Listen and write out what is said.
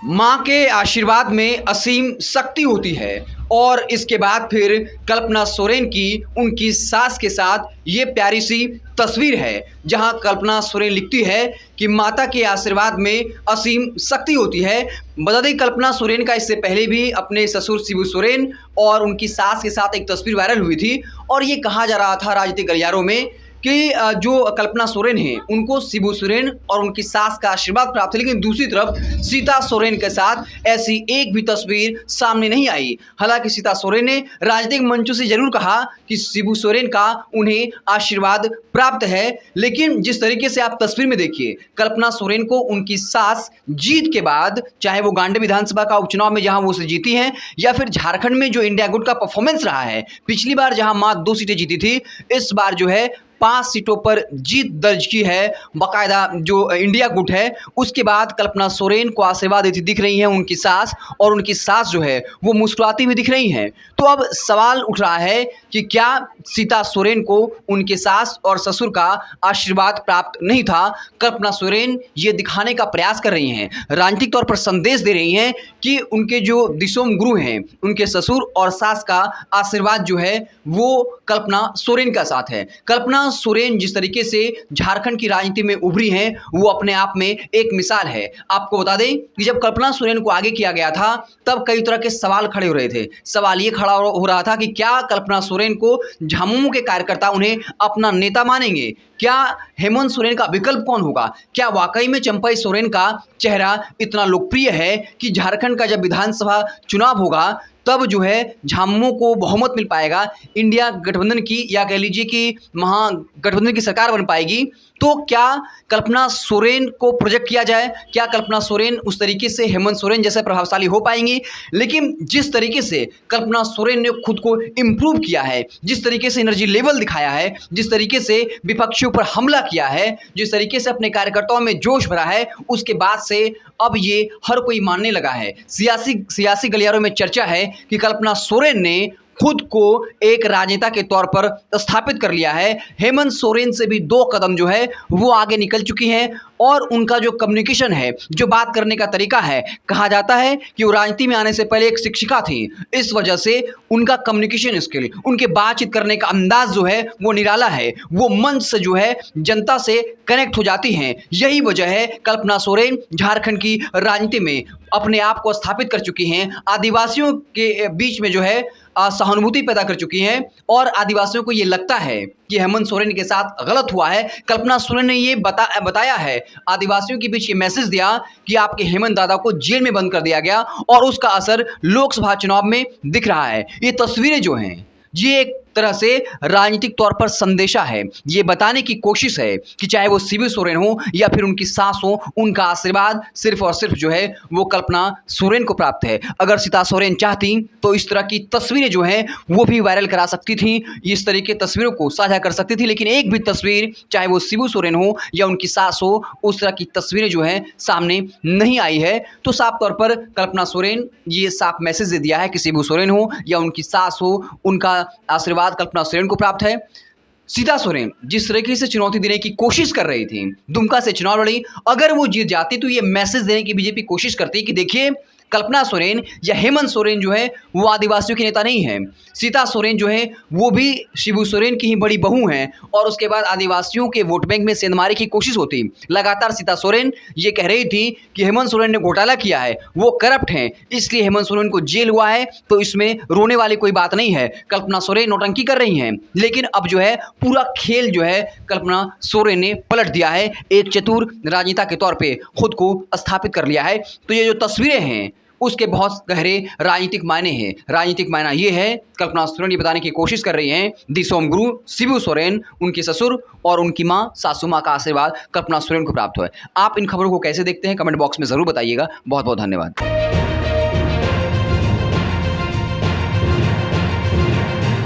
माँ के आशीर्वाद में असीम शक्ति होती है। और इसके बाद फिर कल्पना सोरेन की उनकी सास के साथ ये प्यारी सी तस्वीर है, जहां कल्पना सोरेन लिखती है कि माता के आशीर्वाद में असीम शक्ति होती है। बता दें, कल्पना सोरेन का इससे पहले भी अपने ससुर शिबू सोरेन और उनकी सास के साथ एक तस्वीर वायरल हुई थी और ये कहा जा रहा था राजनीतिक गलियारों में कि जो कल्पना सोरेन हैं उनको शिबू सोरेन और उनकी सास का आशीर्वाद प्राप्त है, लेकिन दूसरी तरफ सीता सोरेन के साथ ऐसी एक भी तस्वीर सामने नहीं आई। हालांकि सीता सोरेन ने राजनीतिक मंचों से जरूर कहा कि शिबू सोरेन का उन्हें आशीर्वाद प्राप्त है, लेकिन जिस तरीके से आप तस्वीर में देखिए, कल्पना सोरेन को उनकी सास जीत के बाद, चाहे वो गांडे विधानसभा का उपचुनाव में जहां वो उसे जीती हैं या फिर झारखंड में जो इंडिया गुट का परफॉर्मेंस रहा है, पिछली बार जहां मां 2 सीटें जीती थी, इस बार जो है 5 सीटों पर जीत दर्ज की है बाकायदा जो इंडिया गुट है। उसके बाद कल्पना सोरेन को आशीर्वाद देती दिख रही हैं उनकी सास, और उनकी सास जो है वो मुस्कुराती हुई दिख रही हैं। तो अब सवाल उठ रहा है कि क्या सीता सोरेन को उनके सास और ससुर का आशीर्वाद प्राप्त नहीं था। कल्पना सोरेन ये दिखाने का प्रयास कर रही हैं, राजनीतिक तौर पर संदेश दे रही हैं कि उनके जो दिशोम गुरु हैं, उनके ससुर और सास का आशीर्वाद जो है वो कल्पना सोरेन का साथ है। कल्पना सोरेन जिस तरीके से झारखंड की राजनीति में उभरी हैं, वो अपने आप में एक मिसाल है। आपको बता दें कि जब कल्पना सोरेन को आगे किया गया था, तब कई तरह के सवाल खड़े हो रहे थे। सवाल ये खड़ा हो रहा था कि क्या कल्पना सोरेन को झामुमो के कार्यकर्ता उन्हें अपना नेता मानेंगे? क्या हेमंत सोरेन का विकल्प कौन होगा? क्या वाकई में चंपई सोरेन का चेहरा इतना लोकप्रिय है कि झारखंड का जब विधानसभा चुनाव होगा तब जो है झामुमो को बहुमत मिल पाएगा, इंडिया गठबंधन की या कह लीजिए कि महागठबंधन की सरकार बन पाएगी? तो क्या कल्पना सोरेन को प्रोजेक्ट किया जाए? क्या कल्पना सोरेन उस तरीके से हेमंत सोरेन जैसे प्रभावशाली हो पाएंगी? लेकिन जिस तरीके से कल्पना सोरेन ने खुद को इम्प्रूव किया है, जिस तरीके से एनर्जी लेवल दिखाया है, जिस तरीके से विपक्षियों पर हमला किया है, जिस तरीके से अपने कार्यकर्ताओं में जोश भरा है, उसके बाद से अब ये हर कोई मानने लगा है। सियासी गलियारों में चर्चा है कि कल्पना सोरेन ने खुद को एक राजनेता के तौर पर स्थापित कर लिया है। हेमंत सोरेन से भी 2 कदम जो है वो आगे निकल चुकी हैं, और उनका जो कम्युनिकेशन है, जो बात करने का तरीका है, कहा जाता है कि वो राजनीति में आने से पहले एक शिक्षिका थी। इस वजह से उनका कम्युनिकेशन स्किल, उनके बातचीत करने का अंदाज जो है वो निराला है। वो मंच से जो है जनता से कनेक्ट हो जाती हैं। यही वजह है कल्पना सोरेन झारखंड की राजनीति में अपने आप को स्थापित कर चुकी हैं, आदिवासियों के बीच में जो है सहानुभूति पैदा कर चुकी हैं, और आदिवासियों को ये लगता है कि हेमंत सोरेन के साथ गलत हुआ है। कल्पना सोरेन ने ये बताया है, आदिवासियों के बीच ये मैसेज दिया कि आपके हेमंत दादा को जेल में बंद कर दिया गया, और उसका असर लोकसभा चुनाव में दिख रहा है। ये तस्वीरें जो हैं ये एक तरह से राजनीतिक तौर पर संदेशा है। ये बताने की कोशिश है कि चाहे वो शिबू सोरेन हो या फिर उनकी सास हो, उनका आशीर्वाद सिर्फ और सिर्फ जो है वो कल्पना सोरेन को प्राप्त है। अगर सीता सोरेन चाहती तो इस तरह की तस्वीरें जो हैं वो भी वायरल करा सकती थी, इस तरह की तस्वीरों को साझा कर सकती थी, लेकिन एक भी तस्वीर, चाहे वो शिबू सोरेन हो या उनकी सास हो, उस तरह की तस्वीरें जो हैं सामने नहीं आई है। तो साफ तौर पर कल्पना सोरेन ये साफ मैसेज दे दिया है कि शिबू सोरेन हो या उनकी सास हो, उनका आशीर्वाद कल्पना सोरेन को प्राप्त है। सीता सोरेन जिस तरीके से चुनौती देने की कोशिश कर रही थी, दुमका से चुनाव लड़ी, अगर वो जीत जाती तो ये मैसेज देने की बीजेपी कोशिश करती कि देखिए कल्पना सोरेन या हेमंत सोरेन जो है वो आदिवासियों के नेता नहीं है। सीता सोरेन जो है वो भी शिबू सोरेन की ही बड़ी बहू हैं, और उसके बाद आदिवासियों के वोट बैंक में सेंधमारी की कोशिश होती। लगातार सीता सोरेन ये कह रही थी कि हेमंत सोरेन ने घोटाला किया है, वो करप्ट हैं, इसलिए हेमंत सोरेन को जेल हुआ है, तो इसमें रोने वाली कोई बात नहीं है। कल्पना सोरेन नौटंकी कर रही हैं, लेकिन अब जो है पूरा खेल जो है कल्पना सोरेन ने पलट दिया है, एक चतुर राजनेता के तौर पर खुद को स्थापित कर लिया है। तो ये जो तस्वीरें हैं उसके बहुत गहरे राजनीतिक मायने हैं। राजनीतिक मायना ये है, कल्पना सोरेन ये बताने की कोशिश कर रही हैं, दिशोम गुरु शिबू सोरेन, उनके ससुर और उनकी मां सासू मां का आशीर्वाद कल्पना सोरेन को प्राप्त हुआ है। आप इन खबरों को कैसे देखते हैं कमेंट बॉक्स में ज़रूर बताइएगा। बहुत बहुत धन्यवाद।